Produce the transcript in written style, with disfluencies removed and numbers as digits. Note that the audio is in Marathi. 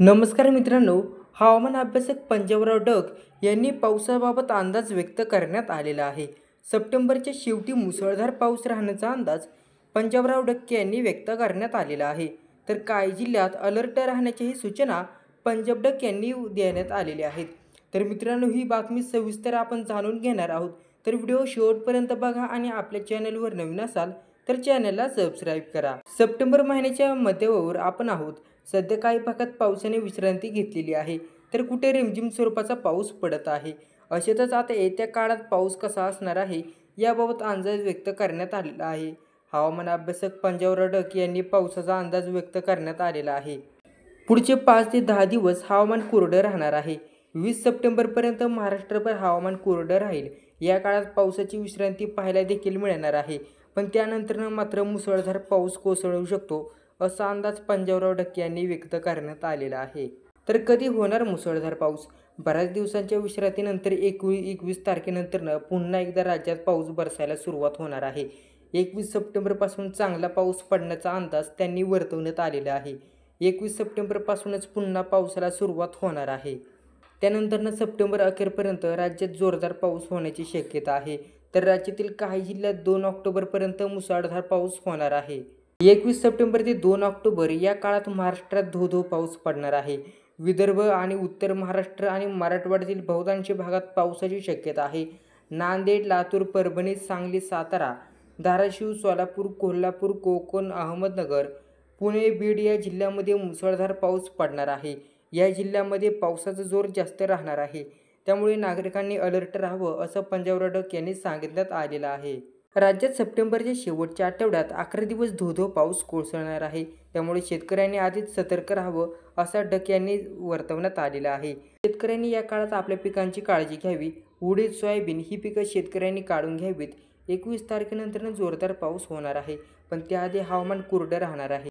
नमस्कार मित्रांनो, हवामान अभ्यासक पंजाबराव डक यांनी पावसाबाबत अंदाज व्यक्त करण्यात आलेला आहे. सप्टेंबरच्या शेवटी मुसळधार पाऊस राहण्याचा अंदाज पंजाबराव डक यांनी व्यक्त करण्यात आलेला आहे. तर काही जिल्ह्यात अलर्ट राहण्याच्याही सूचना पंजाब डक यांनी देण्यात आलेल्या आहेत. तर मित्रांनो, ही बातमी सविस्तर आपण जाणून घेणार आहोत. तर व्हिडिओ शेवटपर्यंत बघा आणि आपल्या चॅनलवर नवीन असाल तर चॅनलला सबस्क्राईब करा. सप्टेंबर महिन्याच्या मध्यावर आपण आहोत. सध्या काही भागात पावसाने विश्रांती घेतलेली आहे, तर कुठे रिमझिम स्वरूपाचा पाऊस पडत आहे. अशातच आता येत्या काळात पाऊस कसा असणार आहे याबाबत अंदाज व्यक्त करण्यात आलेला आहे. हवामान अभ्यासक पंजाबराव डक यांनी पावसाचा अंदाज व्यक्त करण्यात आलेला आहे. पुढचे 5 ते 10 दिवस हवामान कोरडं राहणार आहे. 20 सप्टेंबरपर्यंत महाराष्ट्रभर हवामान कोरडं राहील. या काळात पावसाची विश्रांती पाहायला देखील मिळणार आहे, पण त्यानंतर मात्र मुसळधार पाऊस कोसळू शकतो असा अंदाज पंजाबराव डक यांनी व्यक्त करण्यात आलेला आहे. तर कधी होणार मुसळधार पाऊस? बऱ्याच दिवसांच्या विश्रांतीनंतर 21 तारखेनंतर पुन्हा एकदा राज्यात पाऊस बरसायला सुरुवात होणार आहे. 21 सप्टेंबरपासून चांगला पाऊस पडण्याचा अंदाज त्यांनी वर्तवण्यात आलेला आहे. 21 सप्टेंबरपासूनच पुन्हा पावसाला सुरुवात होणार आहे. त्यानंतर सप्टेंबर अखेरपर्यंत राज्यात जोरदार पाऊस होण्याची शक्यता आहे. तर राज्यातील काही जिल्ह्यात 2 ऑक्टोबरपर्यंत मुसळधार पाऊस होणार आहे. 21 सप्टेंबर ते 2 ऑक्टोबर या काळात महाराष्ट्रात धो पाऊस पडणार आहे. विदर्भ आणि उत्तर महाराष्ट्र आणि मराठवाड्यातील बहुतांश भागात पावसाची शक्यता आहे. नांदेड, लातूर, परभणी, सांगली, सातारा, धाराशिव, सोलापूर, कोल्हापूर, कोकण, अहमदनगर, पुणे, बीड या जिल्ह्यांमध्ये मुसळधार पाऊस पडणार आहे. या जिल्ह्यांमध्ये पावसाचा जोर जास्त राहणार आहे. त्यामुळे नागरिकांनी अलर्ट राहावं असं पंजाबराव डक यांनी सांगितण्यात आलेलं आहे. राज्यात सप्टेंबरच्या शेवटच्या आठवड्यात 11 दिवस धो पाऊस कोसळणार आहे. त्यामुळे शेतकऱ्यांनी आधीच सतर्क राहावं असा डक यांनी वर्तवण्यात आलेला आहे. शेतकऱ्यांनी या काळात आपल्या पिकांची काळजी घ्यावी. उडीद, सोयाबीन ही पिकं शेतकऱ्यांनी काढून घ्यावीत. 21 तारखेनंतर जोरदार पाऊस होणार आहे, पण त्याआधी हवामान कोरडं राहणार आहे.